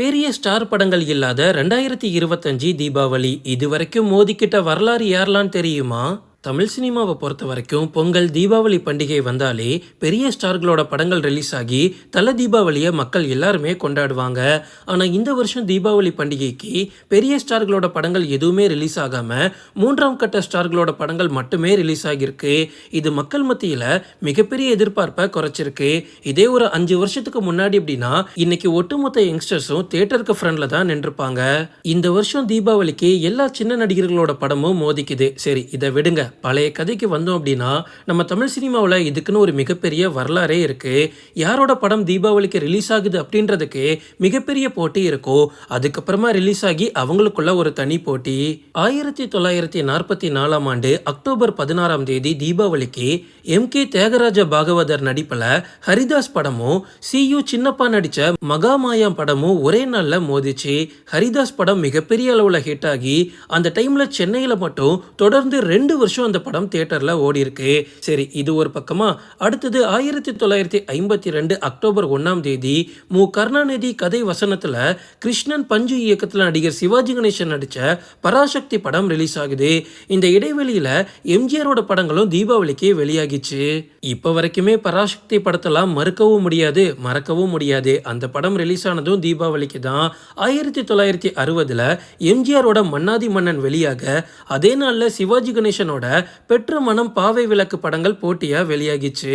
பெரிய ஸ்டார் படங்கள் இல்லாத 2025 தீபாவளி இதுவரைக்கும் மோதிக்கிட்ட வரலாறு யாரெல்லாம் தெரியுமா? தமிழ் சினிமாவை பொறுத்த வரைக்கும் பொங்கல் தீபாவளி பண்டிகை வந்தாலே பெரிய ஸ்டார்களோட படங்கள் ரிலீஸ் ஆகி தல தீபாவளியை மக்கள் எல்லாருமே கொண்டாடுவாங்க. ஆனால் இந்த வருஷம் தீபாவளி பண்டிகைக்கு பெரிய ஸ்டார்களோட படங்கள் எதுவுமே ரிலீஸ் ஆகாமல் மூன்றாம் கட்ட ஸ்டார்களோட படங்கள் மட்டுமே ரிலீஸ் ஆகியிருக்கு. இது மக்கள் மத்தியில் மிகப்பெரிய எதிர்பார்ப்பை குறைச்சிருக்கு. இதே ஒரு 5 வருஷத்துக்கு முன்னாடி அப்படின்னா இன்னைக்கு ஒட்டுமொத்த யங்ஸ்டர்ஸும் தியேட்டருக்கு ஃப்ரண்ட்ல தான் நின்றுப்பாங்க. இந்த வருஷம் தீபாவளிக்கு எல்லா சின்ன நடிகர்களோட படமும் மோதிக்குது. சரி, இதை விடுங்க. பழைய கதைக்கு வந்தோம் அப்படின்னா நம்ம தமிழ் சினிமாவில் இதுக்குன்னு ஒரு மிகப்பெரிய வரலாறே இருக்கு. யாரோட படம் தீபாவளிக்கு ரிலீஸ் ஆகுது அப்படின்றதுக்கு மிகப்பெரிய போட்டி இருக்கும். அதுக்கப்புறமா ரிலீஸ் ஆகி அவங்களுக்குள்ள ஒரு தனி போட்டி. 1944ஆம் ஆண்டு அக்டோபர் 16ஆம் தேதி தீபாவளிக்கு எம்.கே. தியாகராஜ பாகவதர் நடிப்பில் ஹரிதாஸ் படமும் சி.யு. சின்னப்பா நடிச்ச மகாமாயா படமும் ஒரே நாள்ல மோதிச்சு. ஹரிதாஸ் படம் மிகப்பெரிய அளவில் ஹிட் ஆகி அந்த டைம்ல சென்னையில மட்டும் தொடர்ந்து 2 வருஷம் அந்த படம் தியேட்டர்ல ஓடி இருக்கு. சரி, இது ஒரு பக்கமா. அடுத்தது 1952 அக்டோபர் 1ஆம் தேதி மு. கருணாநிதி கதை வசனத்துல கிருஷ்ணன் பஞ்சு இயக்கத்துல நடிகர் சிவாஜி கணேசன் நடிச்ச பராசக்தி படம் ரிலீஸ் ஆகுது. இந்த இடைவெளியில எம்ஜிஆரோட படங்களும் தீபாவளிக்கு வெளியாகிச்சு. இப்ப வரைக்குமே பராசக்தி படத்தெல்லாம் மறுக்கவும் முடியாது, மறக்கவும் முடியாது. அந்த படம் ரிலீஸ் ஆனதும் தீபாவளிக்கு தான். 1960ல எம்ஜிஆரோட மன்னாதி மன்னன் வெளியாக அதே நாள்ல சிவாஜி கணேசனோட பெற்ற மனம் பாவை விளக்கு படங்கள் போட்டியா வெளியாகிச்சு.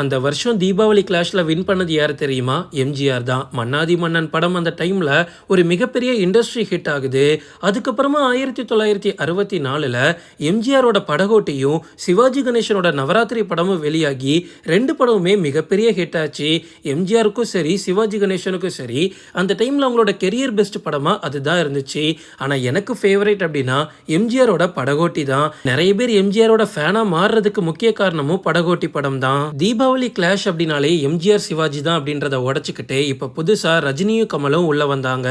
அந்த வருஷம் தீபாவளி கிளாஷ்ல வின் பண்ணது யார் தெரியுமா? எம்ஜிஆர் தான். மன்னாதி மன்னன் படம் அந்த டைம்ல ஒரு மிகப்பெரிய இண்டஸ்ட்ரி ஹிட் ஆகுது. அதுக்கப்புறமா 1964ல எம்ஜிஆரோட படகோட்டியும் சிவாஜி கணேசனோட நவராத்திரி படமும் வெளியாகி 2 படமுமே மிகப்பெரிய ஹிட் ஆச்சு. எம்ஜிஆருக்கும் சரி சிவாஜி கணேசனுக்கும் சரி அந்த டைம்ல அவங்களோட கெரியர் பெஸ்ட் படமா அதுதான் இருந்துச்சு. ஆனா எனக்கு ஃபேவரட் அப்படின்னா எம்ஜிஆரோட படகோட்டி தான். நிறைய பேர் எம்ஜிஆரோட ஃபேனா மாறுறதுக்கு முக்கிய காரணமும் படகோட்டி படம் தான். தீபாவளி கிளாஷ் அப்படின்னாலே எம்ஜிஆர் சிவாஜி தான் அப்படின்றத உடைச்சுக்கிட்டு இப்போ புதுசாக ரஜினியும் கமலும் உள்ள வந்தாங்க.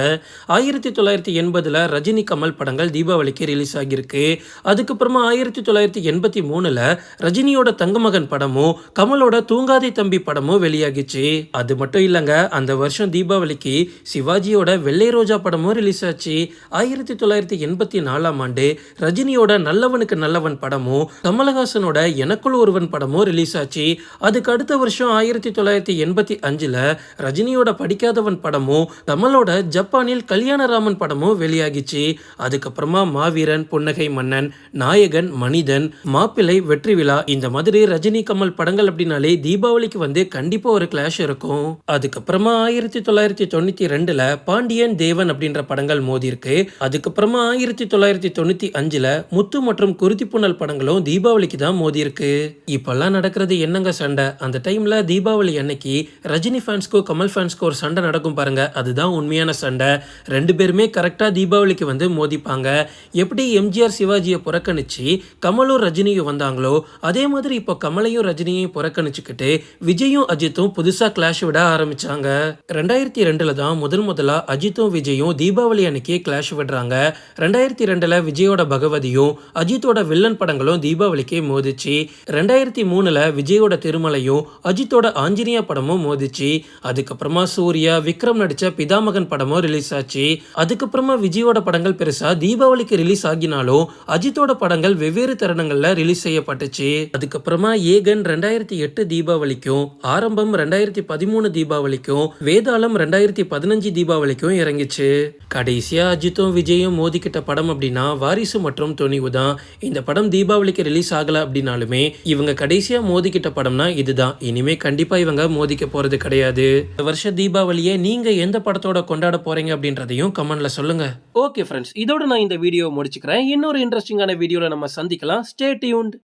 1980ல் ரஜினி கமல் படங்கள் தீபாவளிக்கு ரிலீஸ் ஆகியிருக்கு. அதுக்கப்புறமா 1983ல் ரஜினியோட தங்கமகன் படமும் கமலோட தூங்காதே தம்பி படமும் வெளியாகிச்சு. அது மட்டும் இல்லைங்க, அந்த வருஷம் தீபாவளிக்கு சிவாஜியோட வெள்ளை ரோஜா படமும் ரிலீஸ் ஆச்சு. 1984ஆம் ஆண்டு ரஜினியோட நல்லவனுக்கு நல்லவன் படமும் கமலஹாசனோட எனக்குள் ஒருவன் படமும் ரிலீஸ் ஆச்சு. அதுக்கு அடுத்த வருஷம் 1985ல் ரஜினியோட படிக்காதவன் படமும் கமலோட ஜப்பானில் கல்யாணராமன் படமும் வெளியாகிச்சு. அதுக்கப்புறமா மாவீரன், புன்னகை மன்னன், நாயகன், மனிதன், மாப்பிள்ளை, வெற்றி விழா, இந்த மாதிரி ரஜினி கமல் படங்கள் அப்படின்னாலே தீபாவளிக்கு வந்து கண்டிப்பா ஒரு கிளாஷ் இருக்கும். அதுக்கப்புறமா 1992ல் பாண்டியன் தேவன் அப்படின்ற படங்கள் மோதி இருக்கு. அதுக்கப்புறமா 1995ல் முத்து மற்றும் குருதி புனல் படங்களும் தீபாவளிக்கு தான் மோதி இருக்கு. இப்பெல்லாம் நடக்கிறது என்னங்க சண்டை? அந்த டைம்ல தீபாவளி அன்னைக்கு ரஜினி ஃபேன்ஸ்க்கோ கமல் ஃபேன்ஸ்க்கோ ஒரு சண்டை நடக்கும் பாருங்க, அதுதான் உண்மையான சண்டை. 2 பேருமே கரெக்டா தீபாவளிக்கு வந்து மோதிப்பாங்க. எப்படி எம்ஜிஆர் சிவாஜியை புறக்கணிச்சு கமலும் ரஜினியும் வந்தாங்களோ அதே மாதிரி இப்போ கமலையும் ரஜினியையும் புறக்கணிச்சுக்கிட்டு விஜயும் அஜித்தும் புதுசா கிளாஷ் விட ஆரம்பிச்சாங்க. 2002ல் தான் முதலா அஜித்தும் விஜயும் தீபாவளி அன்னைக்கு கிளாஷ் விடுறாங்க. 2002ல் விஜயோட பகவதியும் அஜித்தோட வில்லன் படங்களும் தீபாவளிக்கு மோதிச்சு. 2003ல் விஜயோட திருமலையும் அஜித்தோட ஆஞ்சநேயா படமும் மோதிச்சு. அதுக்கப்புறமா சூர்யா விக்ரம் நடிச்ச பிதாமகன் படமும் ரிலீஸ் ஆச்சு. அதுக்கப்புறமா விஜயோட படங்கள் பெருசா தீபாவளிக்கு ரிலீஸ் ஆகினாலும் அஜித்தோட படங்கள் வெவ்வேறு தருணங்கள்ல ரிலீஸ் செய்யப்பட்டுச்சு. அதுக்கப்புறமா ஏகன் 2008 தீபாவளிக்கும், ஆரம்பம் 2013 தீபாவளிக்கும், வேதாளம் 2015 தீபாவளிக்கும் இறங்கிச்சு. கடைசியா அஜித்தும் விஜயும் மோதிக்கிட்ட படம் அப்படின்னா வாரிசு மற்றும் துணிவு தான். இந்த படம் தீபாவளிக்கு ரிலீஸ் ஆகல அப்படின்னாலுமே இவங்க கடைசியா மோதிக்கிட்ட படம்னா இதுதான். இனிமே கண்டிப்பா இவங்க மோதிக்க போறது கிடையாது. இந்த வருஷ தீபாவளியை நீங்க எந்த படத்தோட கொண்டாட போறீங்க அப்படின்றதையும் கமெண்ட்ல சொல்லுங்க. ஓகே ஃப்ரெண்ட்ஸ், இதோட நான் இந்த வீடியோ முடிச்சுக்கிறேன். இன்னொரு இன்ட்ரெஸ்டிங்கான வீடியோல நம்ம சந்திக்கலாம். Stay tuned.